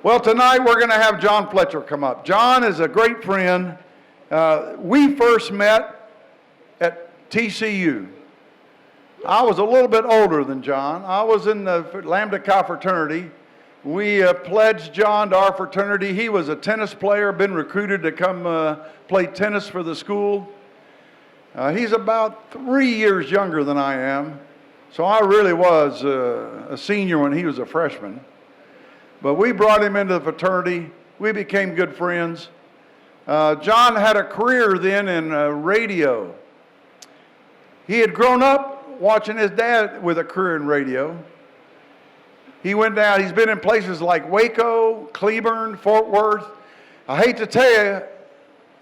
Well, tonight we're going to have John Fletcher come up. John is a great friend. We first met at TCU. I was a little bit older than John. I was in the Lambda Chi fraternity. We pledged John to our fraternity. He was a tennis player, been recruited to come play tennis for the school. He's about 3 years younger than I am, so I really was a senior when he was a freshman. But we brought him into the fraternity. We became good friends. John had a career then in radio. He had grown up watching his dad with a career in radio. He went down, he's been in places like Waco, Cleburne, Fort Worth. I hate to tell you,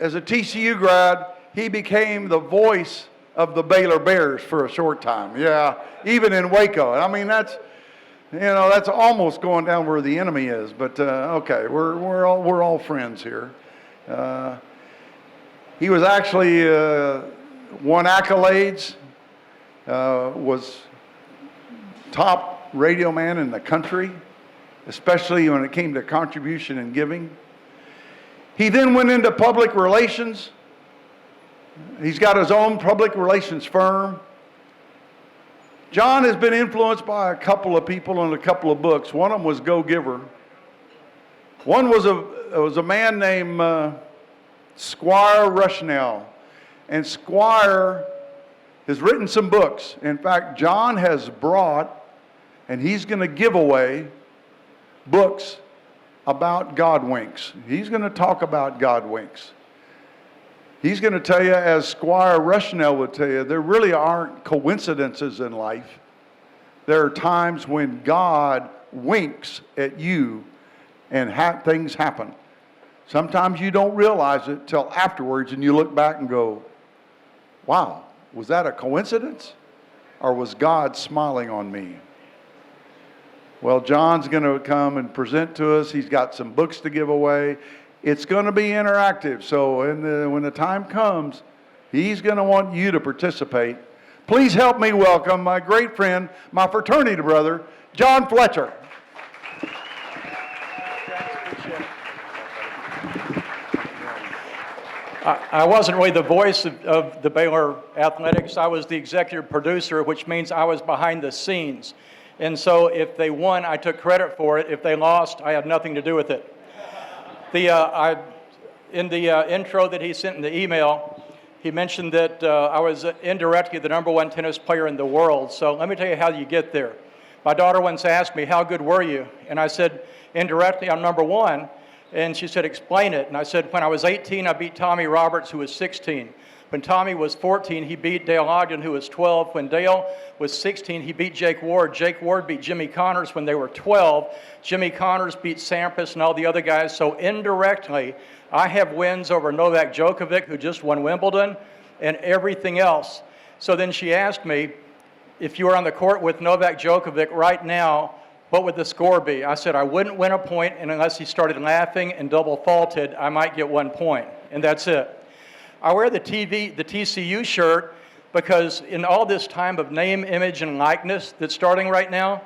as a TCU grad, he became the voice of the Baylor Bears for a short time. Yeah, even in Waco. I mean, that's almost going down where the enemy is. But okay, we're all friends here. He was actually won accolades. Was top radio man in the country, especially when it came to contribution and giving. He then went into public relations. He's got his own public relations firm. John has been influenced by a couple of people and a couple of books. One of them was Go Giver. One was a man named Squire Rushnell. And Squire has written some books. In fact, John has brought, and he's going to give away books about God winks. He's going to talk about God winks. He's going to tell you, as Squire Rushnell would tell you, there really aren't coincidences in life. There are times when God winks at you and things happen. Sometimes you don't realize it till afterwards and you look back and go, wow, was that a coincidence? Or was God smiling on me? Well, John's going to come and present to us. He's got some books to give away. It's going to be interactive. So when the time comes, he's going to want you to participate. Please help me welcome my great friend, my fraternity brother, John Fletcher. I wasn't really the voice of the Baylor Athletics. I was the executive producer, which means I was behind the scenes. And so if they won, I took credit for it. If they lost, I had nothing to do with it. In the intro that he sent in the email, he mentioned that I was indirectly the #1 tennis player in the world. So let me tell you how you get there. My daughter once asked me, how good were you? And I said, indirectly, I'm #1. And she said, explain it. And I said, when I was 18, I beat Tommy Roberts, who was 16. When Tommy was 14, he beat Dale Ogden, who was 12. When Dale was 16, he beat Jake Ward. Jake Ward beat Jimmy Connors when they were 12. Jimmy Connors beat Sampras and all the other guys. So indirectly, I have wins over Novak Djokovic, who just won Wimbledon, and everything else. So then she asked me, if you were on the court with Novak Djokovic right now, what would the score be? I said, I wouldn't win a point, and unless he started laughing and double faulted, I might get 1 point, and that's it. I wear the TCU shirt because in all this time of name, image, and likeness that's starting right now,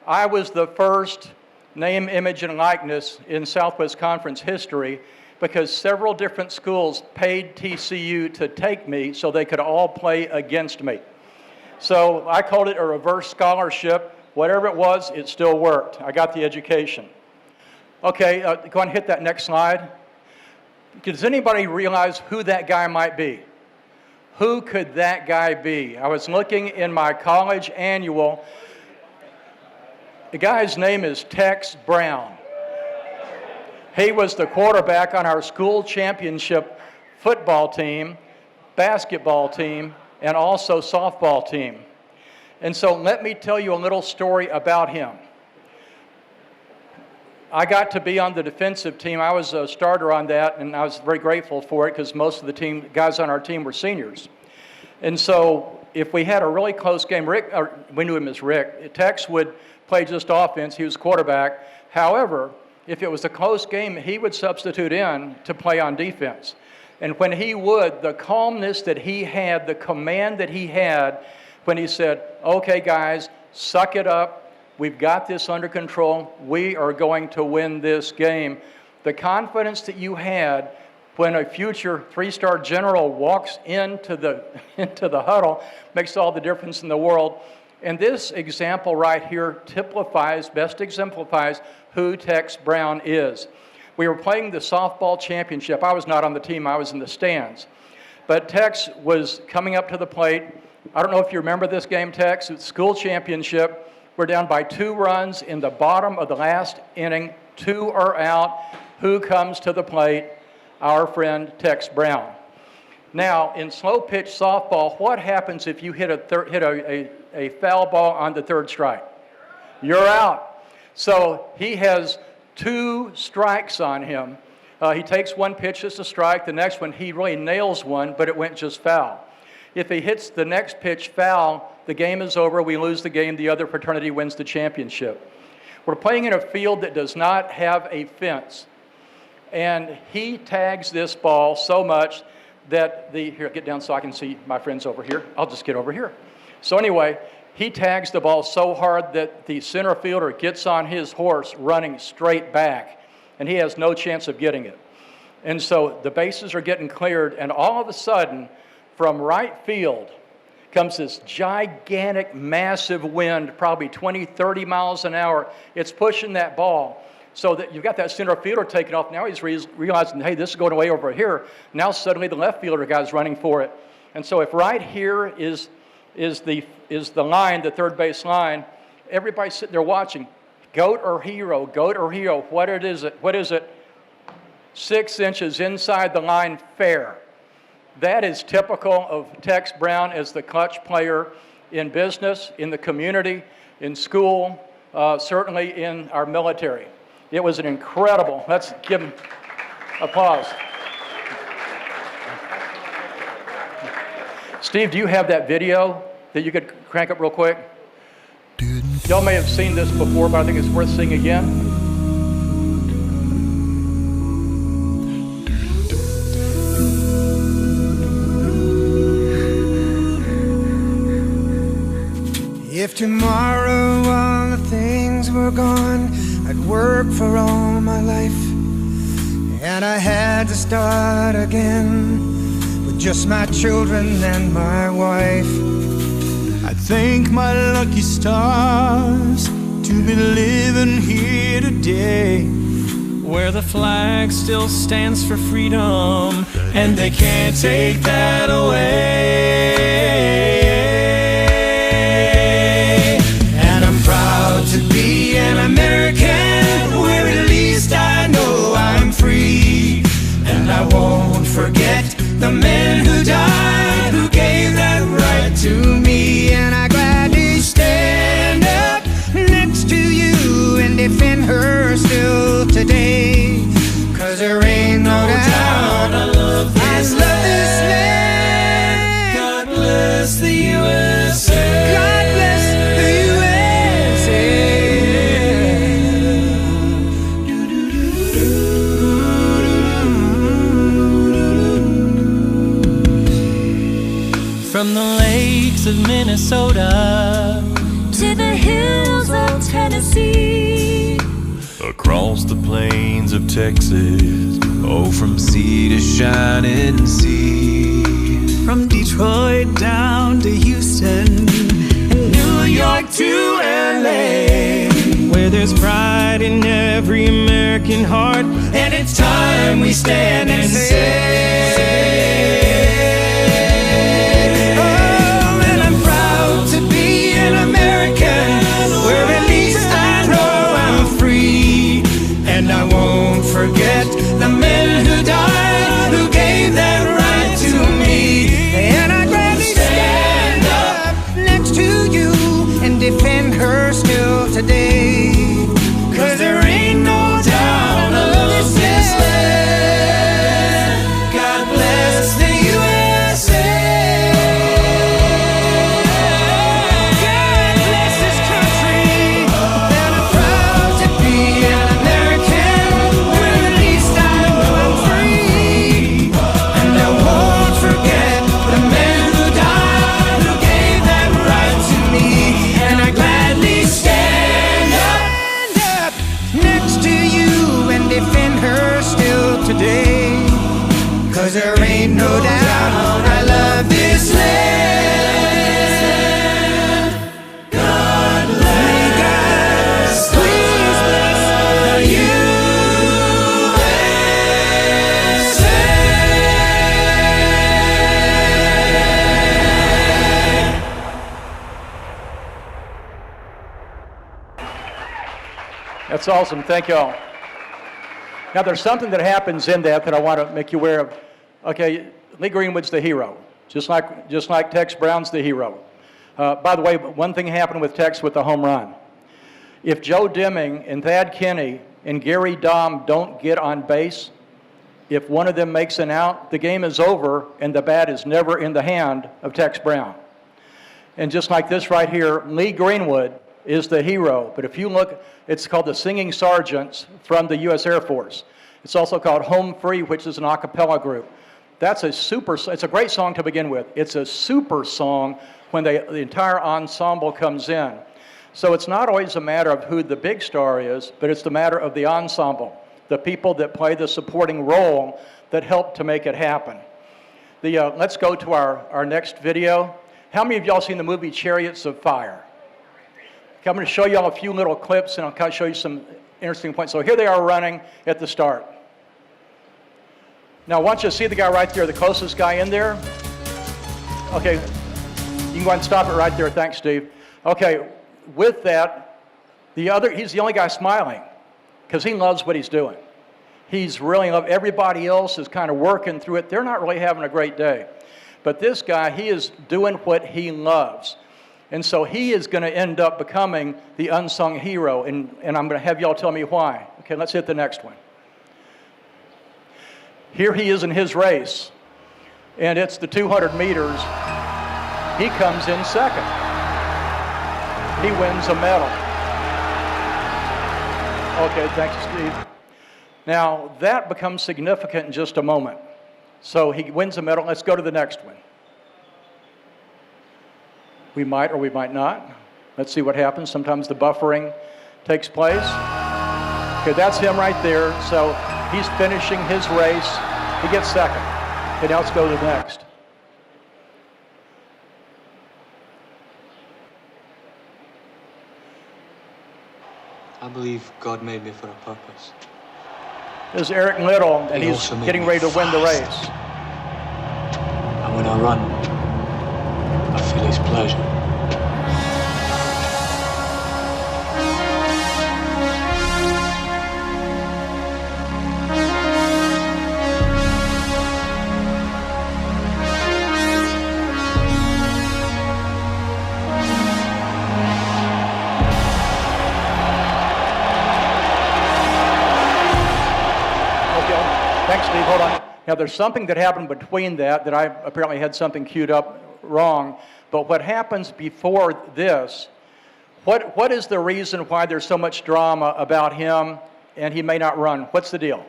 I was the first name, image, and likeness in Southwest Conference history because several different schools paid TCU to take me so they could all play against me. So I called it a reverse scholarship. Whatever it was, it still worked. I got the education. Okay, go ahead and hit that next slide. Does anybody realize who that guy might be? Who could that guy be? I was looking in my college annual. The guy's name is Tex Brown. He was the quarterback on our school championship football team, basketball team, and also softball team. And so let me tell you a little story about him. I got to be on the defensive team. I was a starter on that, and I was very grateful for it because most of the guys on our team were seniors. And so if we had a really close game, we knew him as Rick, Tex would play just offense. He was quarterback. However, if it was a close game, he would substitute in to play on defense. And when he would, the calmness that he had, the command that he had, when he said, okay, guys, suck it up, We've got this under control. We are going to win this game. The confidence that you had when a future three-star general walks into the huddle makes all the difference in the world. And this example right here best exemplifies who Tex Brown is. We were playing the softball championship. I was not on the team, I was in the stands. But Tex was coming up to the plate. I don't know if you remember this game, Tex. It's school championship. We're down by 2 runs in the bottom of the last inning. 2 are out. Who comes to the plate? Our friend Tex Brown. Now, in slow pitch softball, what happens if you hit a foul ball on the 3rd strike? You're out. So he has 2 strikes on him. He takes 1 pitch as a strike. The next one, he really nails one, but it went just foul. If he hits the next pitch foul, the game is over. We lose the game. The other fraternity wins the championship. We're playing in a field that does not have a fence. And he tags this ball so much that here, get down so I can see my friends over here. I'll just get over here. So anyway, he tags the ball so hard that the center fielder gets on his horse running straight back, and he has no chance of getting it. And so the bases are getting cleared, and all of a sudden, from right field comes this gigantic, massive wind, probably 20, 30 miles an hour. It's pushing that ball so that you've got that center fielder taking off. Now he's realizing, hey, this is going away over here. Now suddenly the left fielder guy's running for it. And so if right here is the line, the third base line, everybody's sitting there watching. Goat or hero, what is it? 6 inches inside the line, fair. That is typical of Tex Brown as the clutch player in business, in the community, in school, certainly in our military. It was an incredible, let's give him applause. Steve, do you have that video that you could crank up real quick? Y'all may have seen this before, but I think it's worth seeing again. If tomorrow all the things were gone, I'd work for all my life, and I had to start again with just my children and my wife. I thank my lucky stars to be living here today, where the flag still stands for freedom, and they can't take that away. And I'm proud to be an American, where at least I know I'm free. And I won't forget the men who died, who gave that right to me. And I gladly stand up next to you and defend her still today, 'cause there ain't no doubt I love this land. God bless the USA. God bless the USA. From the lakes of Minnesota to the hills of Tennessee, across the plains of Texas, oh, from sea to shining sea. from Detroit down to Houston and New York to LA, where there's pride in every American heart, and it's time we stand and say, oh, and I'm proud to be an American, where at least I know I'm free. And I won't forget the men who died, who gave that right to me. And I gladly stand up next to you and defend her still today, 'Cause there ain't no doubt I love this land. God 'cause there ain't no doubt I love this land. May God please bless the USA. That's awesome. Thank you all. Now, there's something that happens in that I want to make you aware of. Okay, Lee Greenwood's the hero, just like Tex Brown's the hero. By the way, one thing happened with Tex with the home run. If Joe Deming and Thad Kenny and Gary Dahm don't get on base, if one of them makes an out, the game is over and the bat is never in the hand of Tex Brown. And just like this right here, Lee Greenwood is the hero. But if you look, it's called the Singing Sergeants from the U.S. Air Force. It's also called Home Free, which is an a cappella group. It's a great song to begin with. It's a super song when the entire ensemble comes in. So it's not always a matter of who the big star is, but it's the matter of the ensemble, the people that play the supporting role that help to make it happen. Let's go to our next video. How many of y'all seen the movie Chariots of Fire? Okay, I'm going to show you all a few little clips, and I'll kind of show you some interesting points. So here they are running at the start. Now, I want you to see the guy right there, the closest guy in there. Okay, you can go ahead and stop it right there. Thanks, Steve. Okay, with that, he's the only guy smiling because he loves what he's doing. He's really loving. Everybody else is kind of working through it. They're not really having a great day. But this guy, he is doing what he loves. And so he is going to end up becoming the unsung hero, and I'm going to have y'all tell me why. Okay, let's hit the next one. Here he is in his race, and it's the 200 meters. He comes in second. He wins a medal. Okay, thanks, Steve. Now, that becomes significant in just a moment. So he wins a medal. Let's go to the next one. We might or we might not. Let's see what happens. Sometimes the buffering takes place. Okay, that's him right there. So he's finishing his race. He gets second. Okay, now let's go to the next. I believe God made me for a purpose. This is Eric Little, and He he's also made getting me ready to win the fast. race. And when I run, I feel His pleasure. Thanks, Steve. Hold on. Now, there's something that happened between that I apparently had something queued up wrong. But what happens before this, what is the reason why there's so much drama about him and he may not run? What's the deal?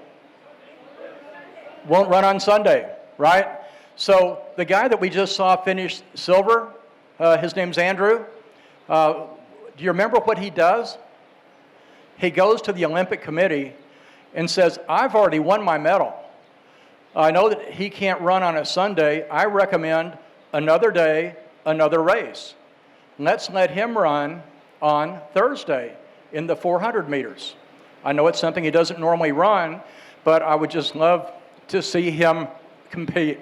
Won't run on Sunday, right? So the guy that we just saw finish silver, his name's Andrew. Do you remember what he does? He goes to the Olympic Committee and says, I've already won my medal. I know that he can't run on a Sunday. I recommend another day, another race. Let's let him run on Thursday in the 400 meters. I know it's something he doesn't normally run, but I would just love to see him compete.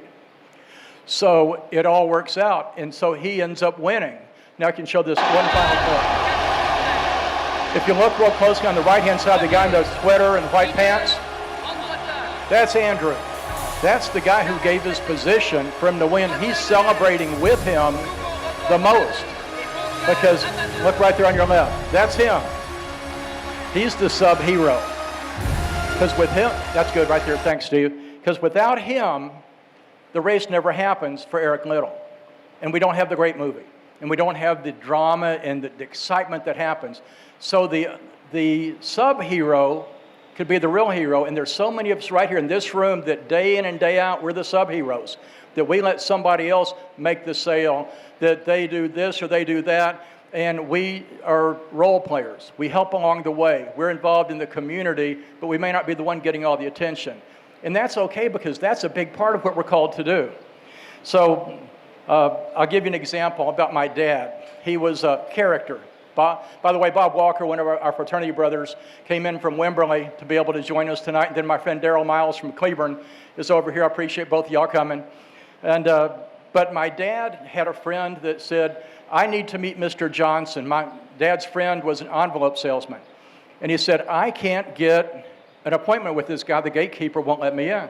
So it all works out, and so he ends up winning. Now I can show this one final clip. If you look real closely on the right-hand side, the guy in the sweater and white pants, that's Andrew. That's the guy who gave his position for him to win. He's celebrating with him the most. Because, look right there on your left, that's him. He's the sub-hero. Because with him, that's good right there, thanks, Steve. Because without him, the race never happens for Eric Little. And we don't have the great movie. And we don't have the drama and the excitement that happens. So the sub-hero could be the real hero, and there's so many of us right here in this room that day in and day out, we're the sub-heroes, that we let somebody else make the sale, that they do this or they do that, and we are role players. We help along the way. We're involved in the community, but we may not be the one getting all the attention. And that's okay because that's a big part of what we're called to do. So I'll give you an example about my dad. He was a character. By the way, Bob Walker, one of our fraternity brothers, came in from Wimberley to be able to join us tonight. And then my friend Daryl Miles from Cleburne is over here. I appreciate both of y'all coming. And but my dad had a friend that said, I need to meet Mr. Johnson. My dad's friend was an envelope salesman. And he said, I can't get an appointment with this guy. The gatekeeper won't let me in.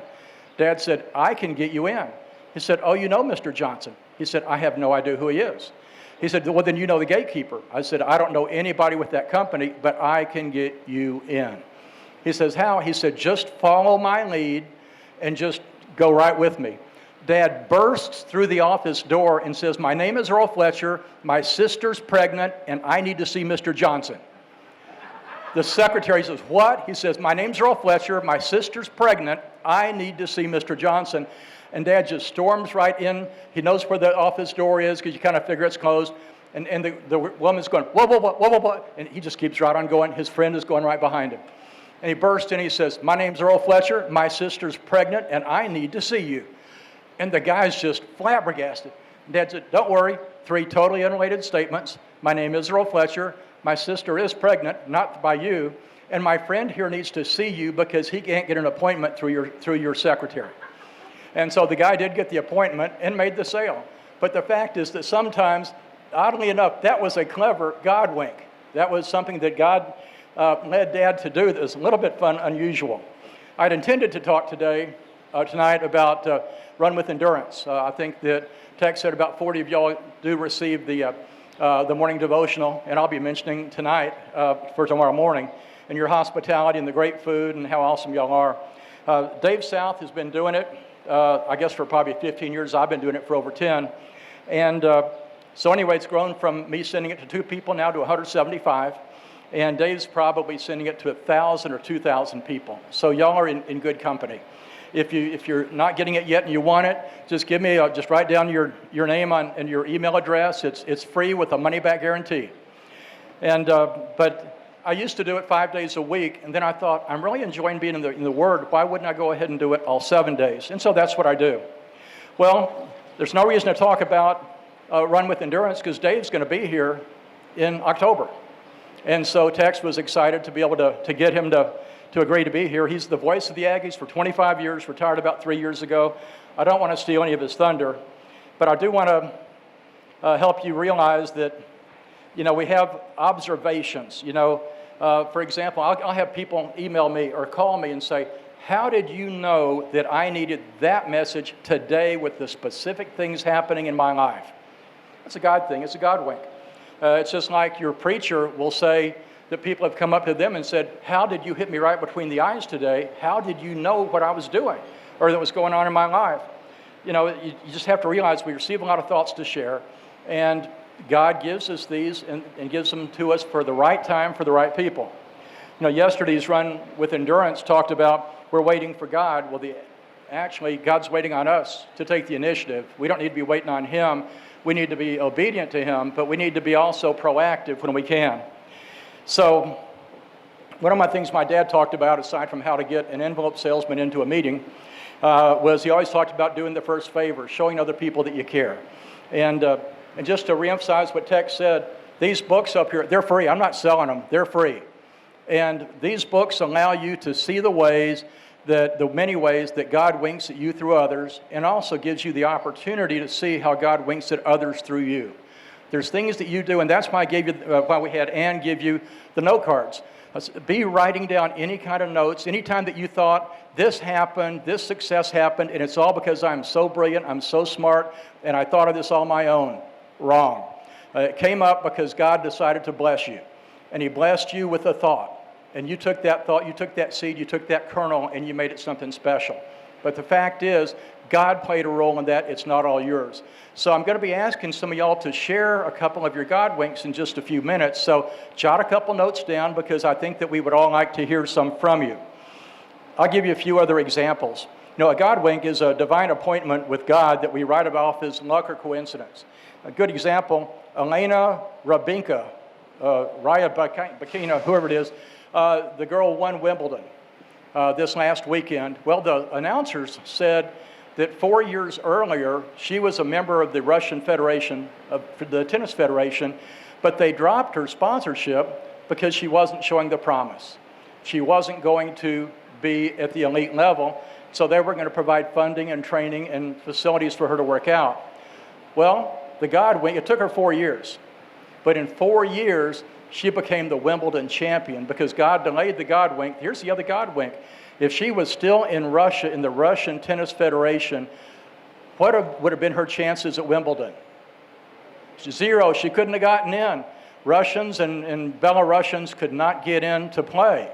Dad said, I can get you in. He said, oh, you know Mr. Johnson? He said, I have no idea who he is. He said, well, then you know the gatekeeper. I said, I don't know anybody with that company, but I can get you in. He says, how? He said, just follow my lead and just go right with me. Dad bursts through the office door and says, my name is Earl Fletcher, my sister's pregnant, and I need to see Mr. Johnson. The secretary says, what? He says, my name's Earl Fletcher, my sister's pregnant, I need to see Mr. Johnson. And Dad just storms right in. He knows where the office door is because you kind of figure it's closed. And the woman's going, whoa, whoa, whoa, whoa, whoa, whoa. And he just keeps right on going. His friend is going right behind him. And he bursts in. He says, my name's Earl Fletcher. My sister's pregnant, and I need to see you. And the guy's just flabbergasted. Dad said, don't worry. 3 totally unrelated statements. My name is Earl Fletcher. My sister is pregnant, not by you. And my friend here needs to see you because he can't get an appointment through your secretary. And so the guy did get the appointment and made the sale. But the fact is that sometimes, oddly enough, that was a clever God wink. That was something that God led Dad to do that was a little bit fun, unusual. I'd intended to talk tonight about Run with Endurance. I think that Tex said about 40 of y'all do receive the morning devotional, and I'll be mentioning tonight for tomorrow morning, and your hospitality and the great food and how awesome y'all are. Dave South has been doing it. I guess for probably 15 years. I've been doing it for over 10. And so anyway, it's grown from me sending it to 2 people now to 175. And Dave's probably sending it to 1,000 or 2,000 people. So y'all are in good company. If you're not getting it yet and you want it, just give me, just write down your name and your email address. It's free with a money-back guarantee. And but I used to do it 5 days a week, and then I thought, I'm really enjoying being in the Word. Why wouldn't I go ahead and do it all 7 days? And so that's what I do. Well, there's no reason to talk about Run with Endurance because Dave's going to be here in October. And so Tex was excited to be able to get him to agree to be here. He's the voice of the Aggies for 25 years, retired about 3 years ago. I don't want to steal any of his thunder, but I do want to help you realize that, we have observations. For example, I'll have people email me or call me and say, how did you know that I needed that message today with the specific things happening in my life? That's a God thing. It's a God wink. It's just like your preacher will say that people have come up to them and said, how did you hit me right between the eyes today? How did you know what I was doing or that was going on in my life? You just have to realize we receive a lot of thoughts to share, and God gives us these and gives them to us for the right time, for the right people. Yesterday's Run with Endurance talked about we're waiting for God. Well, actually, God's waiting on us to take the initiative. We don't need to be waiting on Him. We need to be obedient to Him, but we need to be also proactive when we can. So one of my things my dad talked about, aside from how to get an envelope salesman into a meeting, was he always talked about doing the first favor, showing other people that you care. And just to reemphasize what Tex said, these books up here, they're free. I'm not selling them. They're free. And these books allow you to see the many ways that God winks at you through others, and also gives you the opportunity to see how God winks at others through you. There's things that you do, and that's why why we had Ann give you the note cards. Be writing down any kind of notes, anytime that you thought, this happened, this success happened, and it's all because I'm so brilliant, I'm so smart, and I thought of this all my own. Wrong. It came up because God decided to bless you, and He blessed you with a thought. And you took that thought, you took that seed, you took that kernel, and you made it something special. But the fact is, God played a role in that. It's not all yours. So I'm going to be asking some of y'all to share a couple of your God winks in just a few minutes. So jot a couple notes down because I think that we would all like to hear some from you. I'll give you a few other examples. A God wink is a divine appointment with God that we write about as luck or coincidence. A good example, Elena Raya Bakina, whoever it is, the girl won Wimbledon. this last weekend. Well, the announcers said that 4 years earlier, she was a member of the Russian Federation, of the Tennis Federation, but they dropped her sponsorship because she wasn't showing the promise. She wasn't going to be at the elite level, so they were going to provide funding and training and facilities for her to work out. Well, the God wink, it took her 4 years, but in 4 years, she became the Wimbledon champion because God delayed the God wink. Here's the other God wink. If she was still in Russia, in the Russian Tennis Federation, what would have been her chances at Wimbledon? Zero. She couldn't have gotten in. Russians and Belarusians could not get in to play.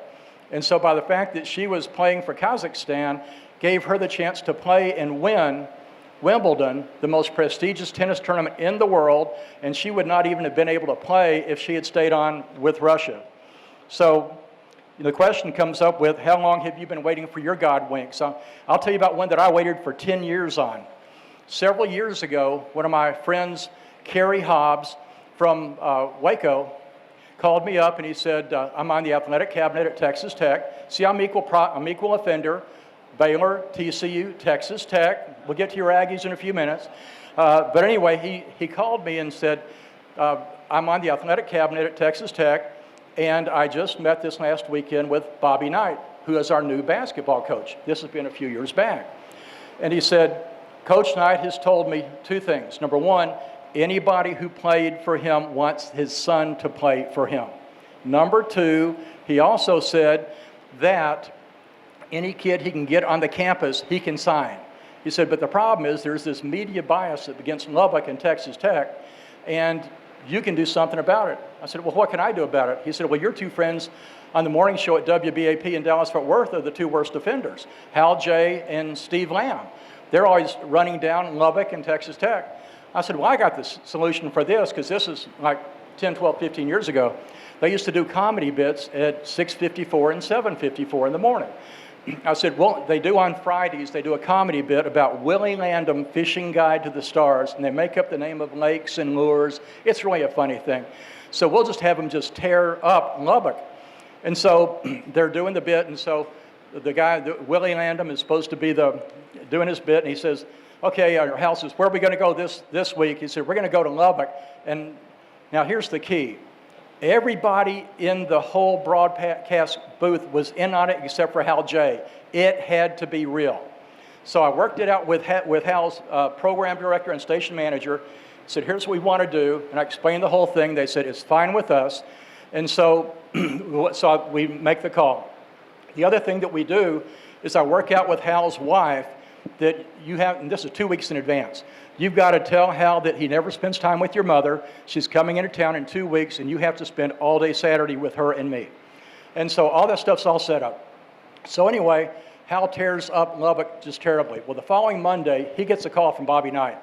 And so by the fact that she was playing for Kazakhstan, gave her the chance to play and win Wimbledon, the most prestigious tennis tournament in the world, and she would not even have been able to play if she had stayed on with Russia. So the question comes up with, how long have you been waiting for your God wink? So I'll tell you about one that I waited for 10 years on. Several years ago, one of my friends, Kerry Hobbs from Waco, called me up and he said, I'm on the athletic cabinet at Texas Tech. See, I'm equal offender. Baylor, TCU, Texas Tech. We'll get to your Aggies in a few minutes. But anyway, he called me and said, I'm on the athletic cabinet at Texas Tech, and I just met this last weekend with Bobby Knight, who is our new basketball coach. This has been a few years back. And he said, Coach Knight has told me two things. Number one, anybody who played for him wants his son to play for him. Number two, he also said that any kid he can get on the campus, he can sign. He said, but the problem is there's this media bias against Lubbock and Texas Tech, and you can do something about it. I said, well, what can I do about it? He said, well, your two friends on the morning show at WBAP in Dallas-Fort Worth are the two worst offenders, Hal J. and Steve Lamb. They're always running down Lubbock and Texas Tech. I said, well, I got the solution for this, because this is like 10, 12, 15 years ago. They used to do comedy bits at 6:54 and 7:54 in the morning. I said, well, they do on Fridays, they do a comedy bit about Willie Landum, Fishing Guide to the Stars, and they make up the name of lakes and lures. It's really a funny thing. So we'll just have them just tear up Lubbock. And so they're doing the bit, and so the guy, Willie Landum, is supposed to be doing his bit, and he says, okay, our house is, where are we going to go this week? He said, we're going to go to Lubbock. And now here's the key. Everybody in the whole broadcast booth was in on it except for Hal J. It had to be real. So I worked it out with Hal's program director and station manager. Said, here's what we want to do. And I explained the whole thing. They said, it's fine with us. And so, we make the call. The other thing that we do is I work out with Hal's wife that you have, and this is 2 weeks in advance, you've got to tell Hal that he never spends time with your mother. She's coming into town in 2 weeks, and you have to spend all day Saturday with her and me. And so all that stuff's all set up. So anyway, Hal tears up Lubbock just terribly. Well, the following Monday, he gets a call from Bobby Knight.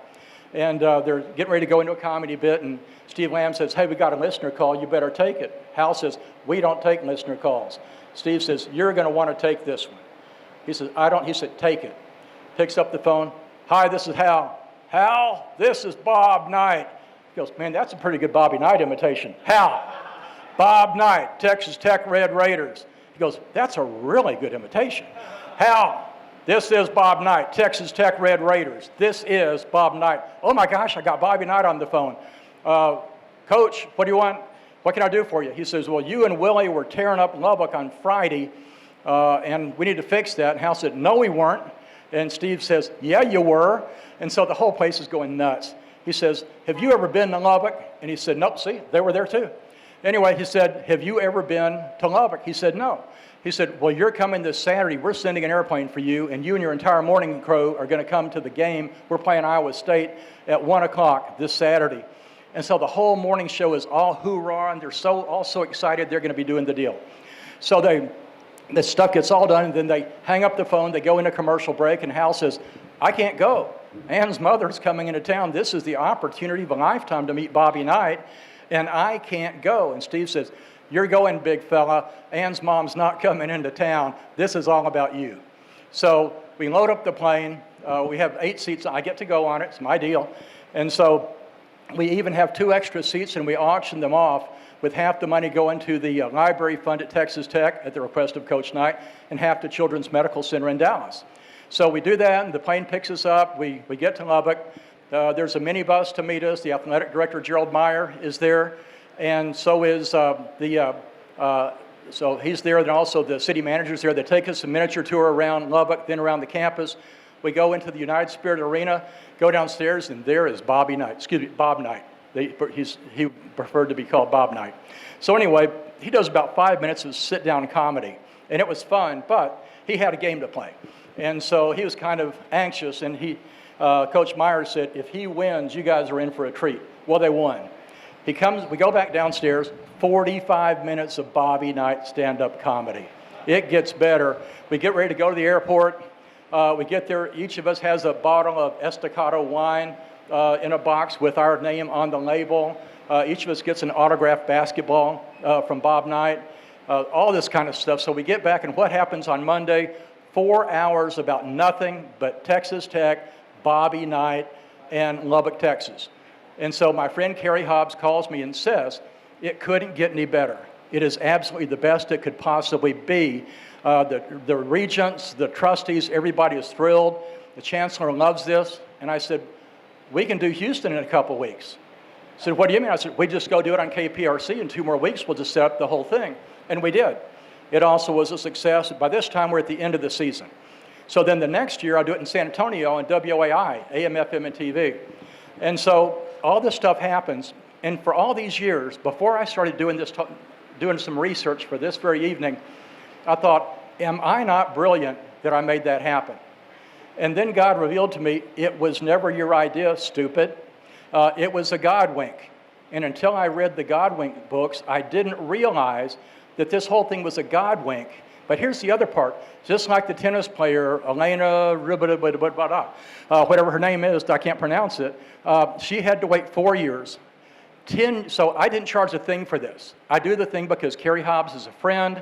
And they're getting ready to go into a comedy bit, and Steve Lamb says, hey, we got a listener call, you better take it. Hal says, we don't take listener calls. Steve says, you're going to want to take this one. He says, I don't. He said, take it. Picks up the phone. Hi, this is Hal. Hal, this is Bob Knight. He goes, man, that's a pretty good Bobby Knight imitation. Hal, Bob Knight, Texas Tech Red Raiders. He goes, that's a really good imitation. Hal, this is Bob Knight, Texas Tech Red Raiders. This is Bob Knight. Oh my gosh, I got Bobby Knight on the phone. Coach, what do you want? What can I do for you? He says, well, you and Willie were tearing up Lubbock on Friday, and we need to fix that. And Hal said, no, we weren't. And Steve says, yeah, you were. And so the whole place is going nuts. He says, have you ever been to Lubbock? And he said, nope, see, they were there too. Anyway, he said, have you ever been to Lubbock? He said, no. He said, well, you're coming this Saturday. We're sending an airplane for you, and you and your entire morning crew are going to come to the game. We're playing Iowa State at 1 o'clock this Saturday. And so the whole morning show is all hoorah, and they're all so excited they're going to be doing the deal. So the stuff gets all done, and then they hang up the phone, they go into commercial break, and Hal says, I can't go. Ann's mother's coming into town. This is the opportunity of a lifetime to meet Bobby Knight, and I can't go. And Steve says, you're going, big fella. Ann's mom's not coming into town. This is all about you. So we load up the plane. We have 8 seats. I get to go on it. It's my deal. And so we even have 2 extra seats, and we auction them off. with half the money going to the library fund at Texas Tech at the request of Coach Knight, and half to Children's Medical Center in Dallas. So we do that, and the plane picks us up. We get to Lubbock. There's a minibus to meet us. The athletic director, Gerald Meyer, is there, and so is so he's there, and also the city manager's there. They take us a miniature tour around Lubbock, then around the campus. We go into the United Spirit Arena, go downstairs, and there is Bob Knight. He preferred to be called Bob Knight. So anyway, he does about 5 minutes of sit-down comedy, and it was fun, but he had a game to play. And so he was kind of anxious, and Coach Meyer said, if he wins, you guys are in for a treat. Well, they won. We go back downstairs, 45 minutes of Bobby Knight stand-up comedy. It gets better. We get ready to go to the airport. We get there. Each of us has a bottle of Estacado wine in a box with our name on the label. Each of us gets an autographed basketball from Bob Knight, all this kind of stuff. So we get back, and what happens on Monday? 4 hours about nothing but Texas Tech, Bobby Knight, and Lubbock, Texas. And so my friend Kerry Hobbs calls me and says, it couldn't get any better. It is absolutely the best it could possibly be. The regents, the trustees, everybody is thrilled. The chancellor loves this. And I said, we can do Houston in a couple weeks. He said, what do you mean? I said, we just go do it on KPRC. In 2 more weeks, we'll just set up the whole thing. And we did. It also was a success. By this time, we're at the end of the season. So then the next year, I'll do it in San Antonio on WAI, AM, FM, and TV. And so all this stuff happens. And for all these years, before I started doing some research for this very evening, I thought, am I not brilliant that I made that happen? And then God revealed to me, it was never your idea, stupid. It was a God wink. And until I read the God wink books, I didn't realize that this whole thing was a God wink. But here's the other part. Just like the tennis player, Elena, whatever her name is, I can't pronounce it, she had to wait 4 years. So I didn't charge a thing for this. I do the thing because Kerry Hobbs is a friend.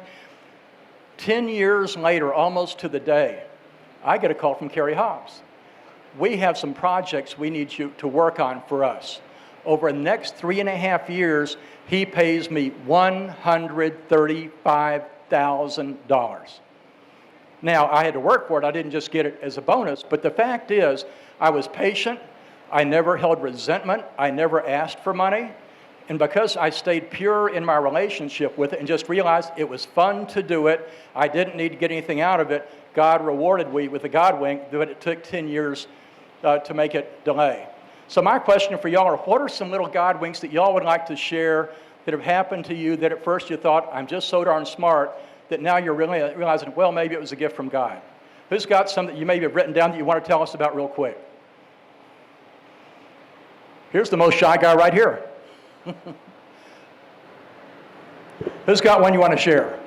10 years later, almost to the day, I get a call from Kerry Hobbs. We have some projects we need you to work on for us. Over the next 3.5 years, he pays me $135,000. Now, I had to work for it. I didn't just get it as a bonus. But the fact is, I was patient. I never held resentment. I never asked for money. And because I stayed pure in my relationship with it and just realized it was fun to do it, I didn't need to get anything out of it, God rewarded me with a God wink, but it took 10 years to make it delay. So my question for y'all are, what are some little God winks that y'all would like to share that have happened to you that at first you thought, I'm just so darn smart, that now you're really realizing, well, maybe it was a gift from God? Who's got some that you maybe have written down that you want to tell us about real quick? Here's the most shy guy right here. Who's got one you want to share?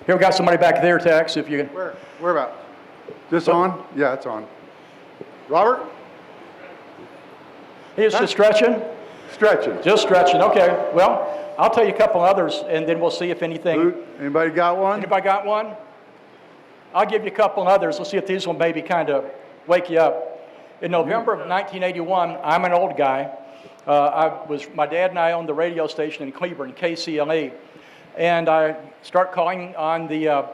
Here, we got somebody back there, Tex, if you can. Where about? This on? Yeah, it's on. Robert? He's just stretching? Stretching. Just stretching, okay. Well, I'll tell you a couple others, and then we'll see if anything. Anybody got one? Anybody got one? I'll give you a couple others. Let's see if these will maybe kind of wake you up. In November of 1981, I'm an old guy. My dad and I owned the radio station in Cleveland, KCLE, and I start calling on the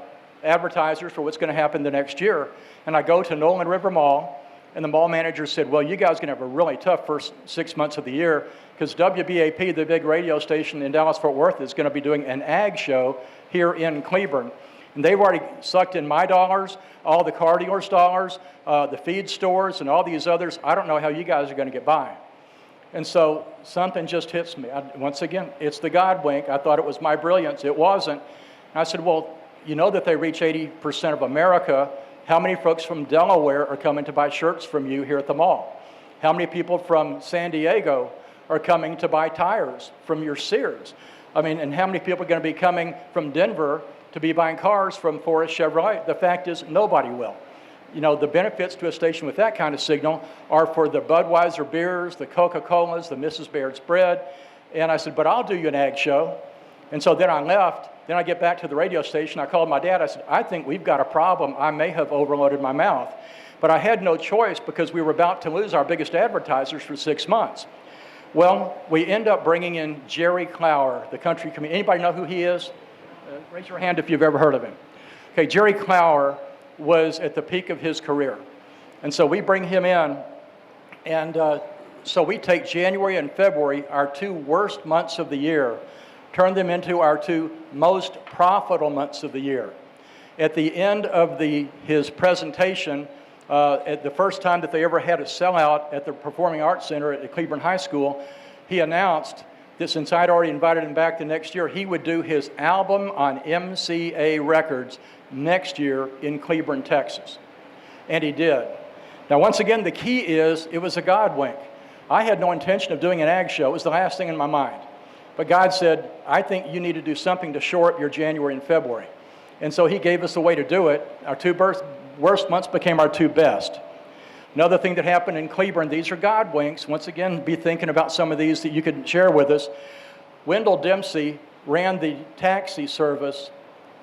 advertisers for what's going to happen the next year. And I go to Nolan River Mall, and the mall manager said, well, you guys are going to have a really tough first 6 months of the year because WBAP, the big radio station in Dallas-Fort Worth, is going to be doing an ag show here in Cleveland. And they've already sucked in my dollars, all the car dealers' dollars, the feed stores, and all these others. I don't know how you guys are going to get by. And so something just hits me. Once again, it's the God wink. I thought it was my brilliance. It wasn't. And I said, well, you know that they reach 80% of America. How many folks from Delaware are coming to buy shirts from you here at the mall? How many people from San Diego are coming to buy tires from your Sears? I mean, and how many people are going to be coming from Denver to be buying cars from Forest Chevrolet? The fact is, nobody will. You know, the benefits to a station with that kind of signal are for the Budweiser beers, the Coca-Colas, the Mrs. Baird's bread. And I said, but I'll do you an ag show. And so then I left. Then I get back to the radio station. I called my dad. I said, I think we've got a problem. I may have overloaded my mouth. But I had no choice because we were about to lose our biggest advertisers for 6 months. Well, we end up bringing in Jerry Clower, the country comedian. Anybody know who he is? Raise your hand if you've ever heard of him. Okay, Jerry Clower was at the peak of his career. And so we bring him in, and so we take January and February, our 2 worst months of the year, turn them into our 2 most profitable months of the year. At the end of his presentation, at the first time that they ever had a sellout at the Performing Arts Center at the Cleburne High School, he announced that since I'd already invited him back the next year, he would do his album on MCA Records next year in Cleburne, Texas. And he did. Now, once again, the key is it was a God wink. I had no intention of doing an ag show. It was the last thing in my mind. But God said, I think you need to do something to shore up your January and February. And so he gave us a way to do it. Our 2 worst months became our 2 best. Another thing that happened in Cleburne, these are God winks. Once again, be thinking about some of these that you could share with us. Wendell Dempsey ran the taxi service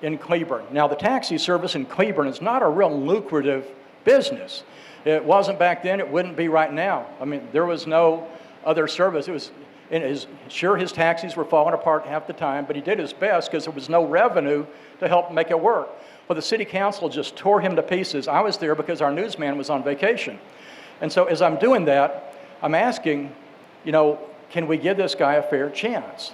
in Cleburne. Now, the taxi service in Cleburne is not a real lucrative business. It wasn't back then, it wouldn't be right now. I mean, there was no other service. Sure, his taxis were falling apart half the time, but he did his best because there was no revenue to help make it work. Well, the city council just tore him to pieces. I was there because our newsman was on vacation. And so as I'm doing that, I'm asking, can we give this guy a fair chance?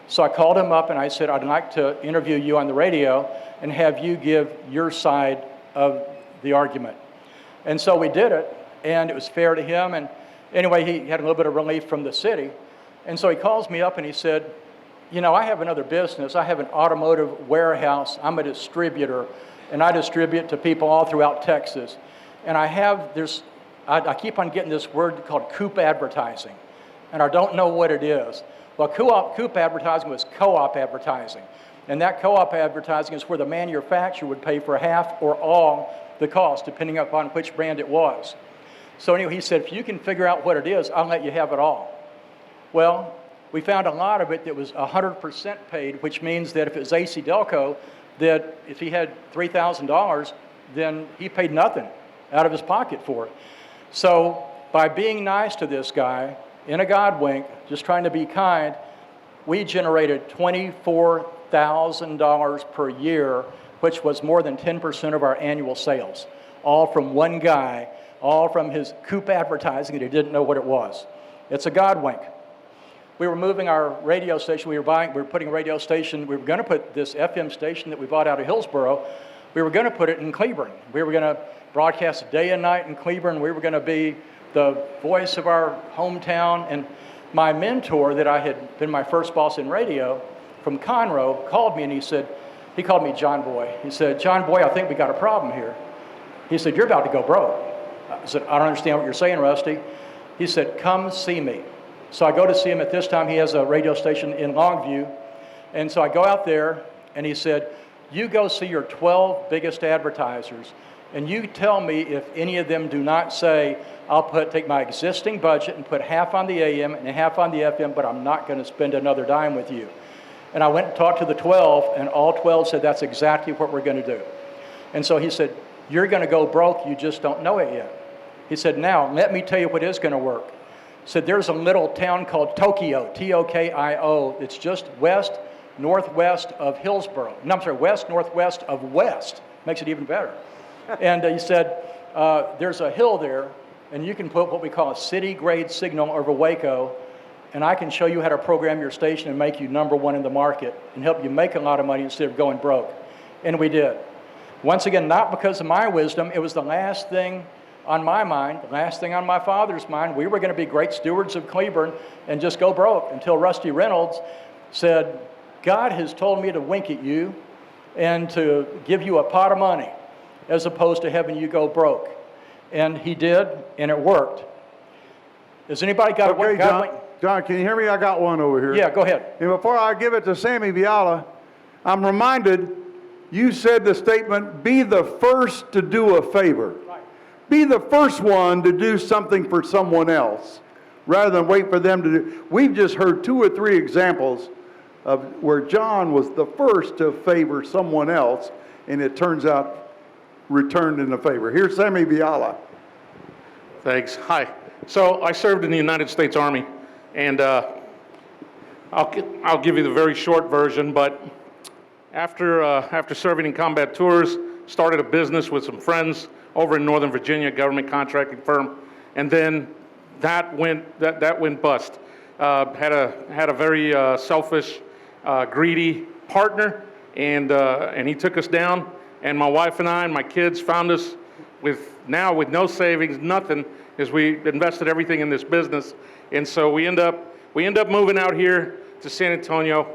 So I called him up and I said, I'd like to interview you on the radio and have you give your side of the argument. And so we did it, and it was fair to him. And anyway, he had a little bit of relief from the city. And so he calls me up and he said, I have another business. I have an automotive warehouse. I'm a distributor, and I distribute to people all throughout Texas. And I keep on getting this word called coop advertising, and I don't know what it is. Well, coop advertising was co-op advertising. And that co-op advertising is where the manufacturer would pay for half or all the cost, depending upon which brand it was. So anyway, he said, if you can figure out what it is, I'll let you have it all. Well, we found a lot of it that was 100% paid, which means that if it was AC Delco, that if he had $3,000, then he paid nothing out of his pocket for it. So by being nice to this guy, in a God wink, just trying to be kind, we generated $24,000 per year, which was more than 10% of our annual sales, all from one guy, all from his coop advertising that he didn't know what it was. It's a God wink. We were moving our radio station. We were putting a radio station. We were going to put this FM station that we bought out of Hillsboro. We were going to put it in Cleburne. We were going to broadcast day and night in Cleburne. We were going to be the voice of our hometown. And my mentor, that I had been my first boss in radio, from Conroe, called me and he called me John Boy. He said, John Boy, I think we got a problem here. He said, you're about to go broke. I said, I don't understand what you're saying, Rusty. He said, come see me. So I go to see him. At this time, he has a radio station in Longview. And so I go out there, and he said, you go see your 12 biggest advertisers, and you tell me if any of them do not say, I'll take my existing budget and put half on the AM and half on the FM, but I'm not going to spend another dime with you. And I went and talked to the 12, and all 12 said, that's exactly what we're going to do. And so he said, you're going to go broke, you just don't know it yet. He said, now, let me tell you what is going to work. He said, there's a little town called Tokio, T-O-K-I-O. It's just west-northwest of Hillsboro. No, I'm sorry, west-northwest of West. Makes it even better. And he said, there's a hill there, and you can put what we call a city-grade signal over Waco, and I can show you how to program your station and make you #1 in the market and help you make a lot of money instead of going broke. And we did. Once again, not because of my wisdom. It was the last thing on my mind, the last thing on my father's mind. We were going to be great stewards of Cleburne and just go broke until Rusty Reynolds said, God has told me to wink at you and to give you a pot of money as opposed to having you go broke. And he did, and it worked. Has anybody got Okay, John, can you hear me? I got one over here. Yeah, go ahead. And before I give it to Sammy Viala, I'm reminded you said the statement, be the first to do a favor. Right. Be the first one to do something for someone else rather than wait for them to do. We've just heard 2 or 3 examples of where John was the first to favor someone else, and it turns out returned in a favor. Here's Sammy Viala. Thanks. Hi. So I served in the United States Army And I'll give you the very short version, but after serving in combat tours, started a business with some friends over in Northern Virginia, government contracting firm, and then that went bust. Had a very selfish, greedy partner, and he took us down. And my wife and I and my kids found us with no savings, nothing, as we invested everything in this business. And so we end up moving out here to San Antonio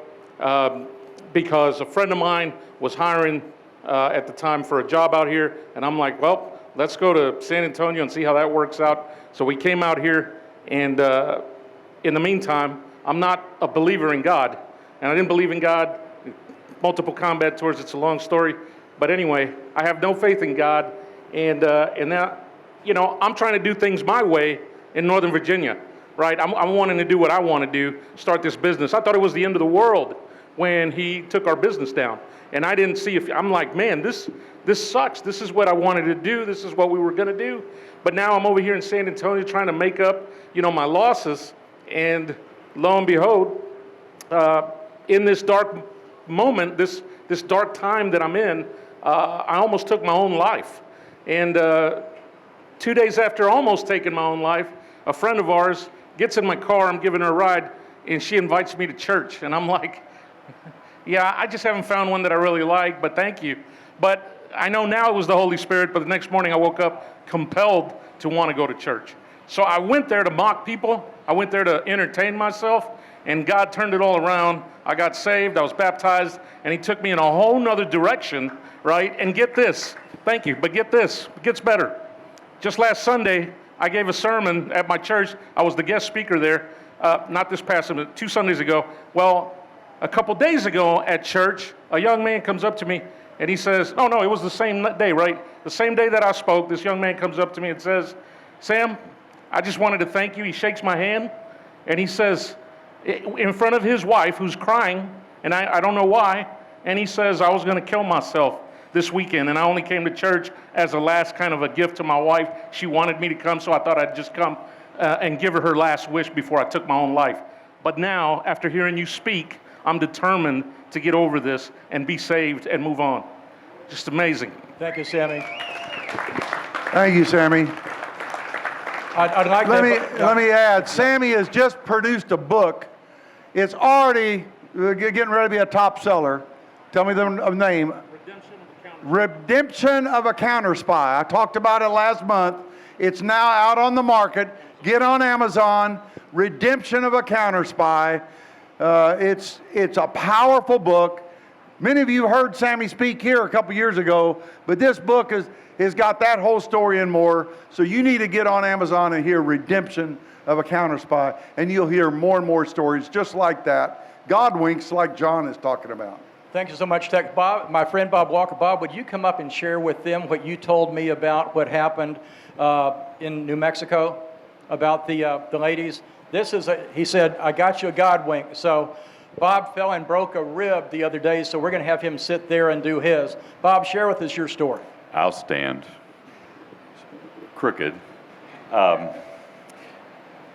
because a friend of mine was hiring at the time for a job out here, and I'm like, well, let's go to San Antonio and see how that works out. So we came out here, and in the meantime, I'm not a believer in God, and I didn't believe in God. Multiple combat tours, it's a long story, but anyway, I have no faith in God, and that, I'm trying to do things my way in Northern Virginia, right? I'm wanting to do what I want to do, start this business. I thought it was the end of the world when he took our business down, and I didn't see I'm like, man, this sucks. This is what I wanted to do. This is what we were going to do. But now I'm over here in San Antonio trying to make up, my losses. And lo and behold, in this dark moment, this dark time that I'm in, I almost took my own life. And 2 days after almost taking my own life, a friend of ours gets in my car. I'm giving her a ride, and she invites me to church. And I'm like, yeah, I just haven't found one that I really like, but thank you. But I know now it was the Holy Spirit, but the next morning I woke up compelled to want to go to church. So I went there to mock people. I went there to entertain myself, and God turned it all around. I got saved, I was baptized, and he took me in a whole nother direction, right? And get this, thank you, but get this, it gets better. Just last Sunday, I gave a sermon at my church. I was the guest speaker there, not this past Sunday, 2 Sundays ago. Well, a couple days ago at church, a young man comes up to me, and he says, oh no, it was the same day, right? The same day that I spoke, this young man comes up to me and says, Sam, I just wanted to thank you. He shakes my hand, and he says, in front of his wife, who's crying, and I don't know why, and he says, I was going to kill myself this weekend, and I only came to church as a last kind of a gift to my wife. She wanted me to come, so I thought I'd just come and give her last wish before I took my own life. But now, after hearing you speak, I'm determined to get over this and be saved and move on. Just amazing. Thank you, Sammy. Thank you, Sammy. I'd like Let me add, Sammy has just produced a book. It's already getting ready to be a top seller. Tell me the name. Redemption of a Counter Spy. I talked about it last month. It's now out on the market. Get on Amazon. Redemption of a Counter Spy. It's a powerful book. Many of you heard Sammy speak here a couple years ago, but this book has got that whole story and more. So you need to get on Amazon and hear Redemption of a Counter Spy, and you'll hear more and more stories just like that. God winks like John is talking about. Thank you so much, Tech. Bob, my friend Bob Walker. Bob, would you come up and share with them what you told me about what happened in New Mexico about the ladies? He said, I got you a God wink. So Bob fell and broke a rib the other day, so we're going to have him sit there and do his. Bob, share with us your story. I'll stand crooked.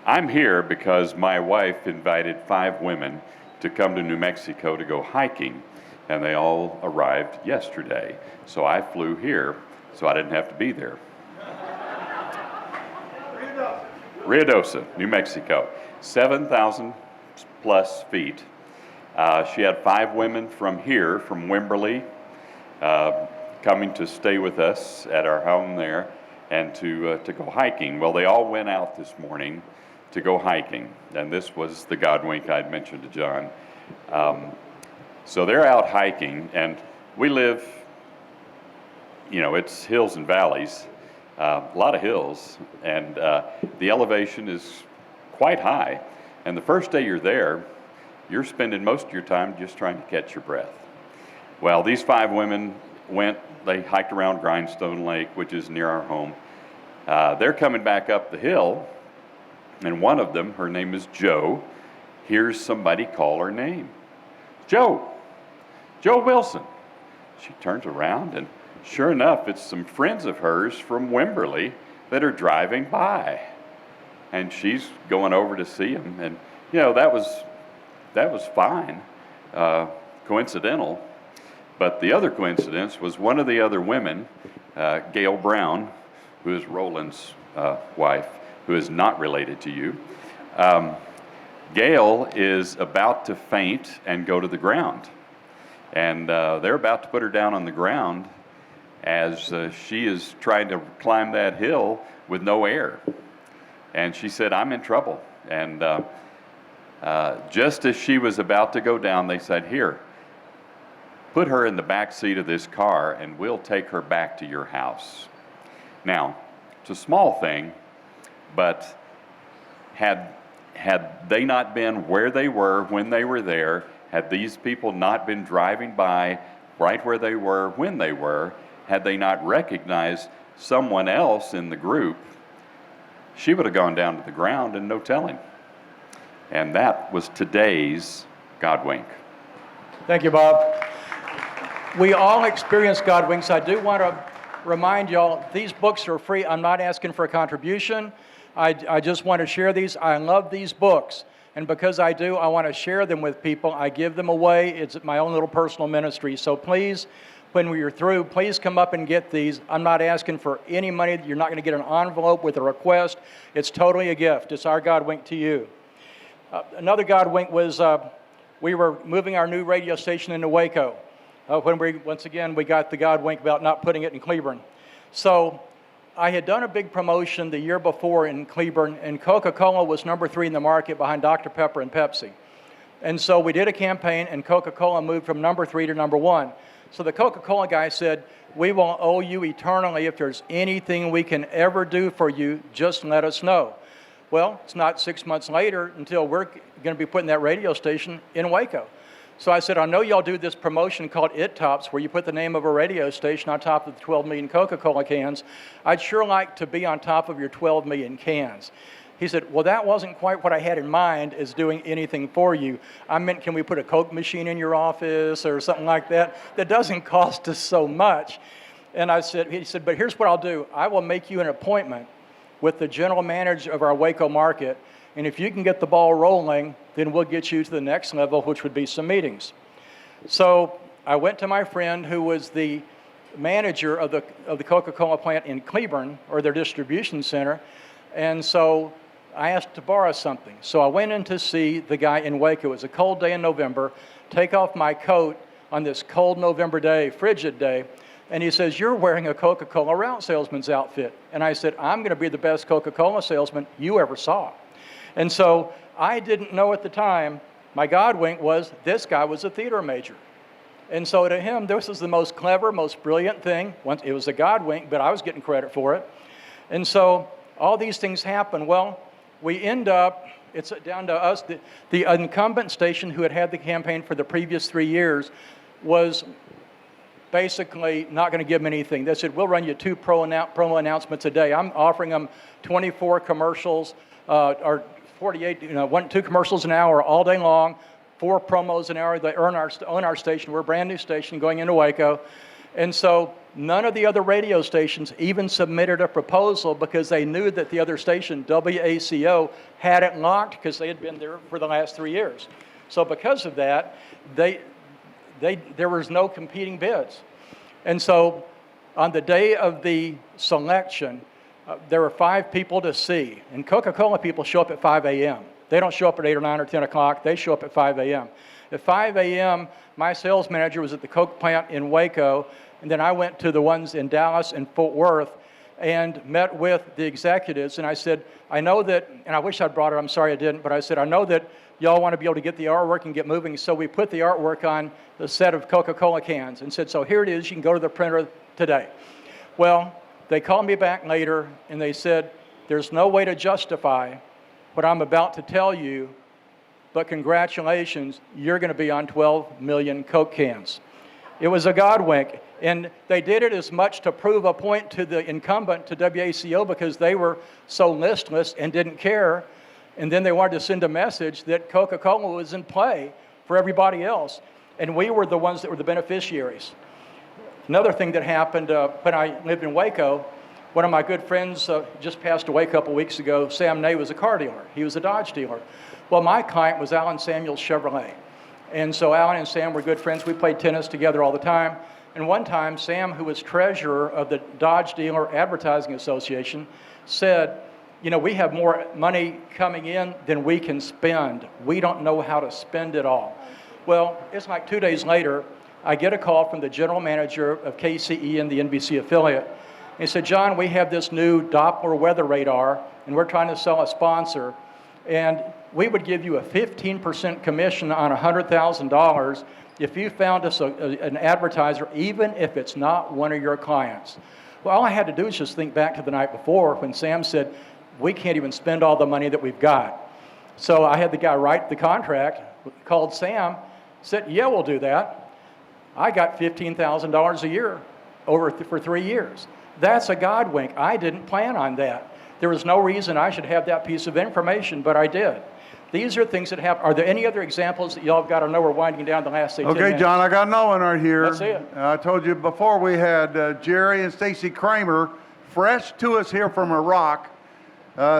I'm here because my wife invited 5 women to come to New Mexico to go hiking, and they all arrived yesterday. So I flew here, so I didn't have to be there. Ruidoso, New Mexico, 7,000 plus feet. She had 5 women from here, from Wimberley, coming to stay with us at our home there and to go hiking. Well, they all went out this morning to go hiking, and this was the God wink I'd mentioned to John. So they're out hiking, and we live, it's hills and valleys, a lot of hills, and the elevation is quite high. And the first day you're there, you're spending most of your time just trying to catch your breath. Well, these 5 women they hiked around Grindstone Lake, which is near our home. They're coming back up the hill, and one of them, her name is Jo, hears somebody call her name. Jo Wilson. She turns around, and sure enough, it's some friends of hers from Wimberley that are driving by. and she's going over to see him. And, you know, that was fine, coincidental. But the other coincidence was one of the other women, Gail Brown, who is Roland's wife, who is not related to you. Gail is about to faint and go to the ground. And they're about to put her down on the ground as she is trying to climb that hill with no air. And she said, I'm in trouble. And just as she was about to go down, they said, here, put her in the back seat of this car and we'll take her back to your house. Now, it's a small thing, but had they not been where they were when they were there, had these people not been driving by right where they were when they were, had they not recognized someone else in the group, she would have gone down to the ground and no telling. And that was today's God wink. Thank you, Bob. We all experience God winks. I do want to remind y'all, these books are free. I'm not asking for a contribution. I just want to share these. I love these books. And because I do, I want to share them with people. I give them away. It's my own little personal ministry. So please, when we're through, please come up and get these. I'm not asking for any money. You're not going to get an envelope with a request. It's totally a gift. It's our God wink to you. Another God wink was we were moving our new radio station into Waco. When once again, we got the God wink about not putting it in Cleburne. So I had done a big promotion the year before in Cleburne, and Coca-Cola was number 3 in the market behind Dr. Pepper and Pepsi. And so we did a campaign, and Coca-Cola moved from number 3 to number 1. So the Coca-Cola guy said, we will owe you eternally. If there's anything we can ever do for you, just let us know. Well, it's not 6 months later until we're going to be putting that radio station in Waco. So I said, I know y'all do this promotion called It Tops, where you put the name of a radio station on top of the 12 million Coca-Cola cans. I'd sure like to be on top of your 12 million cans. He said, well, that wasn't quite what I had in mind as doing anything for you. I meant, can we put a Coke machine in your office or something like that? That doesn't cost us so much. And he said, but here's what I'll do. I will make you an appointment with the general manager of our Waco market. And if you can get the ball rolling, then we'll get you to the next level, which would be some meetings. So I went to my friend who was the manager of the Coca-Cola plant in Cleburne, or their distribution center. And so I asked to borrow something. So I went in to see the guy in Waco. It was a cold day in November. Take off my coat on this cold November day, frigid day. And he says, you're wearing a Coca-Cola route salesman's outfit. And I said, I'm going to be the best Coca-Cola salesman you ever saw. And so I didn't know at the time, my God wink was, this guy was a theater major. And so to him, this was the most clever, most brilliant thing. It was a God wink, but I was getting credit for it. And so all these things happen. Well, we end up, it's down to us, the incumbent station who had the campaign for the previous 3 years was basically not going to give them anything. They said, we'll run you 2 promo announcements a day. I'm offering them 24 commercials, or 48, 2 commercials an hour all day long, 4 promos an hour. They own our station. We're a brand new station going into Waco. And so none of the other radio stations even submitted a proposal because they knew that the other station, WACO, had it locked because they had been there for the last 3 years. So because of that, there was no competing bids. And so on the day of the selection, there were 5 people to see. And Coca-Cola people show up at 5 a.m. They don't show up at 8 or 9 or 10 o'clock. They show up at 5 a.m. At 5 a.m., my sales manager was at the Coke plant in Waco, and then I went to the ones in Dallas and Fort Worth and met with the executives. And I said, I know that, and I wish I'd brought it, I'm sorry I didn't, but I said, I know that y'all want to be able to get the artwork and get moving. So we put the artwork on the set of Coca-Cola cans and said, so here it is, you can go to the printer today. Well, they called me back later and they said, there's no way to justify what I'm about to tell you, but congratulations, you're going to be on 12 million Coke cans. It was a God wink. And they did it as much to prove a point to the incumbent, to WACO, because they were so listless and didn't care. And then they wanted to send a message that Coca-Cola was in play for everybody else. And we were the ones that were the beneficiaries. Another thing that happened when I lived in Waco One of my good friends just passed away a couple weeks ago. Sam Ney was a car dealer. He was a Dodge dealer. Well, my client was Alan Samuels Chevrolet. And so Alan and Sam were good friends. We played tennis together all the time. And one time, Sam, who was treasurer of the Dodge Dealer Advertising Association, said, you know, we have more money coming in than we can spend. We don't know how to spend it all. Well, it's like 2 days later, I get a call from the general manager of KCE and the NBC affiliate. He said, John, we have this new Doppler weather radar, and we're trying to sell a sponsor, and we would give you a 15% commission on $100,000 if you found us an advertiser, even if it's not one of your clients. Well, all I had to do is just think back to the night before when Sam said, we can't even spend all the money that we've got. So I had the guy write the contract, called Sam, said, yeah, we'll do that. I got $15,000 a year for 3 years. That's a God wink. I didn't plan on that. There was no reason I should have that piece of information, but I did. These are things that happen. Are there any other examples that y'all have got? I know we're winding down the last 10 minutes. Okay, John, I got another one right here. Let's see it. I told you before we had Jerry and Stacy Kramer, fresh to us here from Iraq.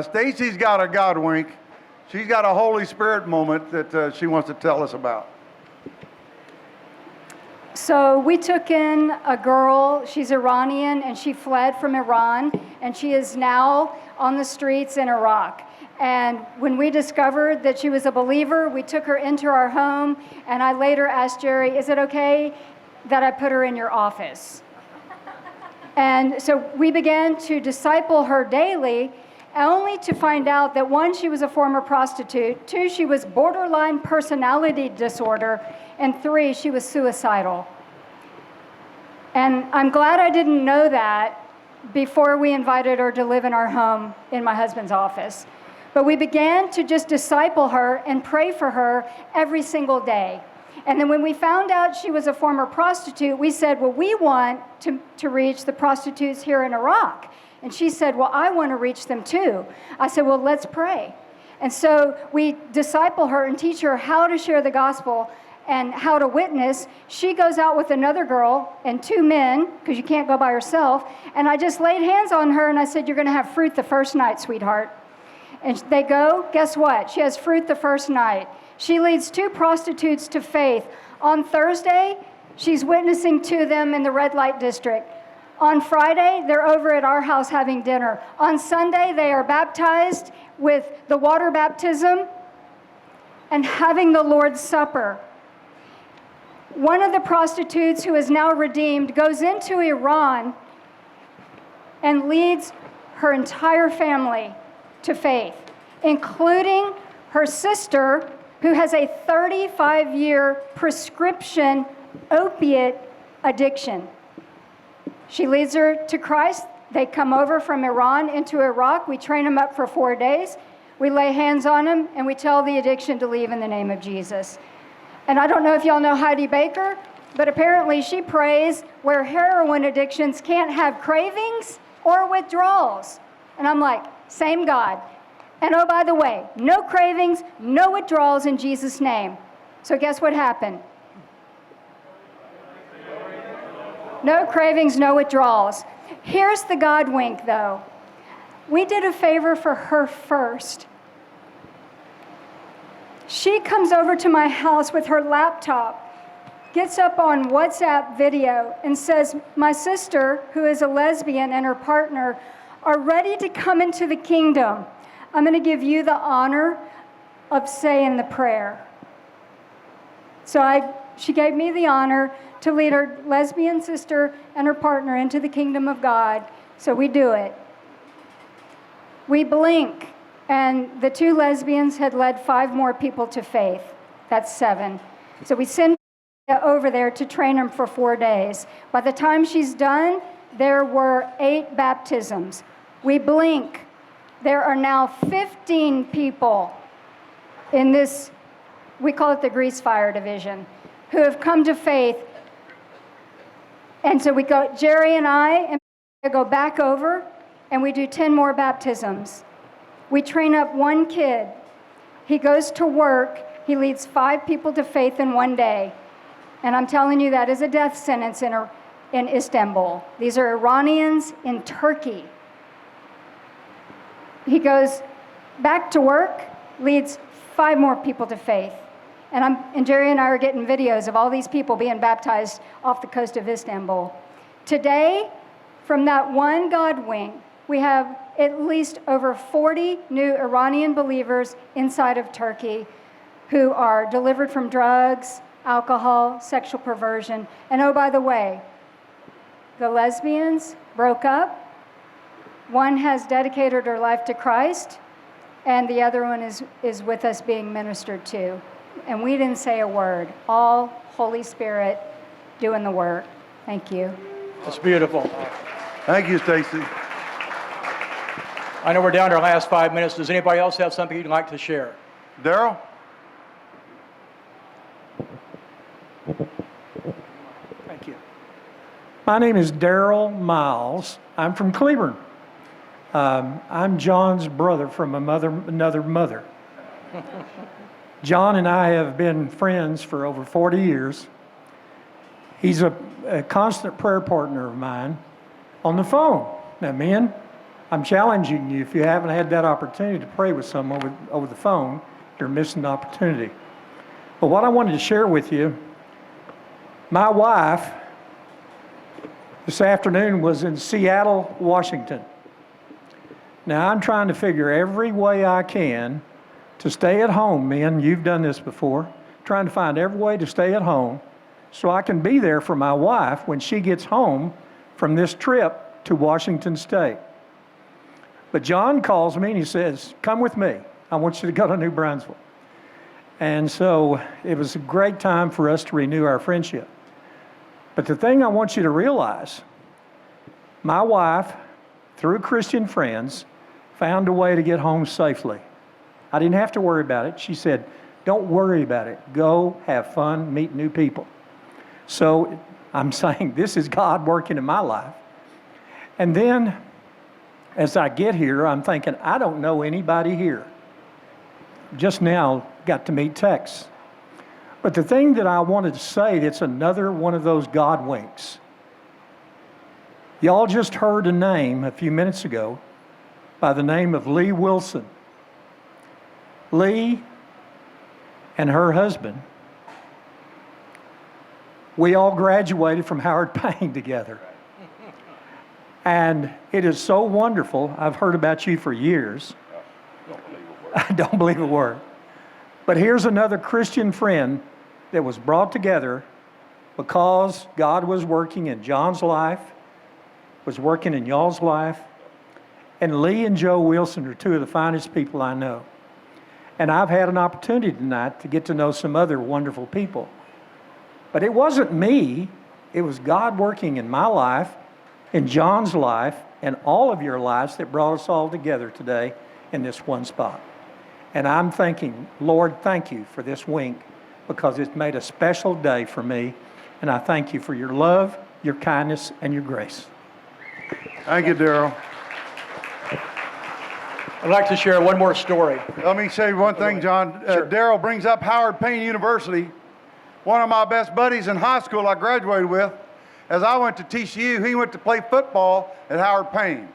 Stacy's got a God wink. She's got a Holy Spirit moment that she wants to tell us about. So we took in a girl, she's Iranian, and she fled from Iran, and she is now on the streets in Iraq. And when we discovered that she was a believer, we took her into our home, and I later asked Jerry, is it okay that I put her in your office? And so we began to disciple her daily, only to find out that 1, she was a former prostitute, 2, she was borderline personality disorder, and 3, she was suicidal. And I'm glad I didn't know that before we invited her to live in our home in my husband's office. But we began to just disciple her and pray for her every single day. And then when we found out she was a former prostitute, we said, well, we want to reach the prostitutes here in Iraq. And she said, well, I want to reach them too. I said, well, let's pray. And so we disciple her and teach her how to share the gospel and how to witness. She goes out with another girl and 2 men, because you can't go by yourself. And I just laid hands on her and I said, you're going to have fruit the first night, sweetheart. And they go, guess what? She has fruit the first night. She leads 2 prostitutes to faith. On Thursday, she's witnessing to them in the red light district. On Friday, they're over at our house having dinner. On Sunday, they are baptized with the water baptism and having the Lord's Supper. One of the prostitutes who is now redeemed goes into Iran and leads her entire family to faith, including her sister, who has a 35-year prescription opiate addiction. She leads her to Christ. They come over from Iran into Iraq. We train them up for 4 days. We lay hands on them, and we tell the addiction to leave in the name of Jesus. And I don't know if y'all know Heidi Baker, but apparently she prays where heroin addictions can't have cravings or withdrawals. And I'm like, same God. And oh, by the way, no cravings, no withdrawals in Jesus' name. So guess what happened? No cravings, no withdrawals. Here's the God wink, though. We did a favor for her first. She comes over to my house with her laptop, gets up on WhatsApp video, and says, my sister, who is a lesbian, and her partner are ready to come into the kingdom. I'm going to give you the honor of saying the prayer. So she gave me the honor to lead her lesbian sister and her partner into the kingdom of God. So we do it. We blink, and the 2 lesbians had led 5 more people to faith. That's 7. So we send her over there to train them for 4 days. By the time she's done, there were 8 baptisms. We blink. There are now 15 people in this, we call it the Grease Fire Division, who have come to faith. And so we go, Jerry and I go back over, and we do 10 more baptisms. We train up 1 kid. He goes to work. He leads 5 people to faith in 1 day. And I'm telling you, that is a death sentence in Istanbul. These are Iranians in Turkey. he goes back to work, leads 5 more people to faith. And Jerry and I are getting videos of all these people being baptized off the coast of Istanbul. Today, from that one God wing, we have at least over 40 new Iranian believers inside of Turkey who are delivered from drugs, alcohol, sexual perversion. And oh, by the way, the lesbians broke up. One has dedicated her life to Christ, and the other one is with us being ministered to. And we didn't say a word. All Holy Spirit doing the work. Thank you. That's beautiful. Thank you, Stacy. I know we're down to our last 5 minutes. Does anybody else have something you'd like to share? Daryl? Thank you. My name is Daryl Miles. I'm from Cleburne. I'm John's brother from another mother. John and I have been friends for over 40 years. He's a constant prayer partner of mine on the phone. Now, men, I'm challenging you. If you haven't had that opportunity to pray with someone over the phone, you're missing the opportunity. But what I wanted to share with you, my wife this afternoon was in Seattle, Washington. Now, I'm trying to figure every way I can to stay at home, men. You've done this before. Trying to find every way to stay at home so I can be there for my wife when she gets home from this trip to Washington State. But John calls me and he says, come with me. I want you to go to New Brunswick. And so it was a great time for us to renew our friendship. But the thing I want you to realize, my wife, through Christian friends, found a way to get home safely. I didn't have to worry about it. She said, don't worry about it. Go have fun, meet new people. So I'm saying this is God working in my life. And then as I get here, I'm thinking, I don't know anybody here. Just now got to meet Tex. But the thing that I wanted to say, it's another one of those God winks. Y'all just heard a name a few minutes ago by the name of Lee Wilson. Lee and her husband, we all graduated from Howard Payne together. And it is so wonderful. I've heard about you for years. I don't believe a word. But here's another Christian friend that was brought together because God was working in John's life, was working in y'all's life. And Lee and Joe Wilson are 2 of the finest people I know. And I've had an opportunity tonight to get to know some other wonderful people. But it wasn't me. It was God working in my life, in John's life, and all of your lives that brought us all together today in this one spot. And I'm thinking, Lord, thank you for this wink because it's made a special day for me. And I thank you for your love, your kindness, and your grace. Thank you, Daryl. I'd like to share one more story. Let me say one thing, John. Sure. Daryl brings up Howard Payne University. One of my best buddies in high school I graduated with. As I went to TCU, he went to play football at Howard Payne.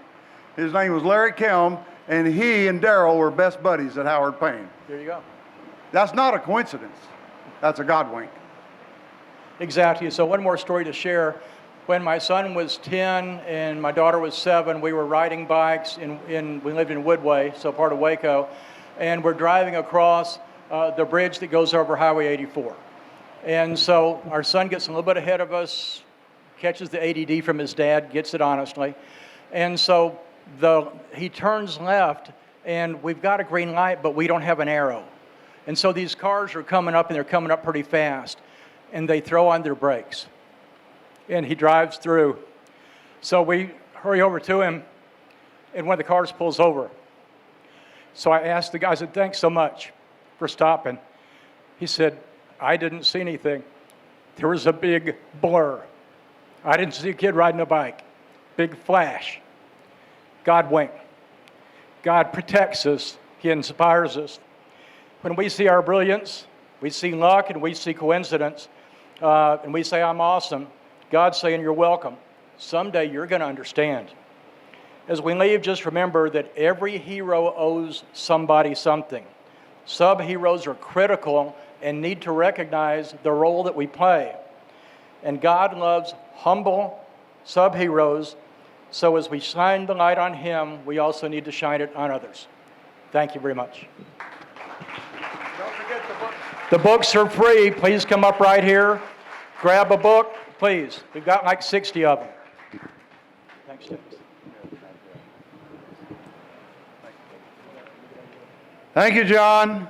His name was Larry Kelm, and he and Daryl were best buddies at Howard Payne. There you go. That's not a coincidence. That's a God wink. Exactly. So one more story to share. When my son was 10 and my daughter was 7, we were riding bikes we lived in Woodway, so part of Waco, and we're driving across the bridge that goes over Highway 84. And so our son gets a little bit ahead of us, catches the ADD from his dad, gets it honestly. And so he turns left, and we've got a green light, but we don't have an arrow. And so these cars are coming up, and they're coming up pretty fast, and they throw on their brakes. And he drives through. So we hurry over to him, and one of the cars pulls over. So I asked the guy, I said, thanks so much for stopping. He said, I didn't see anything. There was a big blur. I didn't see a kid riding a bike. Big flash. God wink. God protects us. He inspires us. When we see our brilliance, we see luck and we see coincidence, and we say, I'm awesome. God's saying, you're welcome. Someday you're going to understand. As we leave, just remember that every hero owes somebody something. Sub-heroes are critical and need to recognize the role that we play. And God loves humble sub-heroes, so as we shine the light on Him, we also need to shine it on others. Thank you very much. Don't forget the books. The books are free. Please come up right here. Grab a book, please. We've got like 60 of them. Thanks, James. Thank you, John.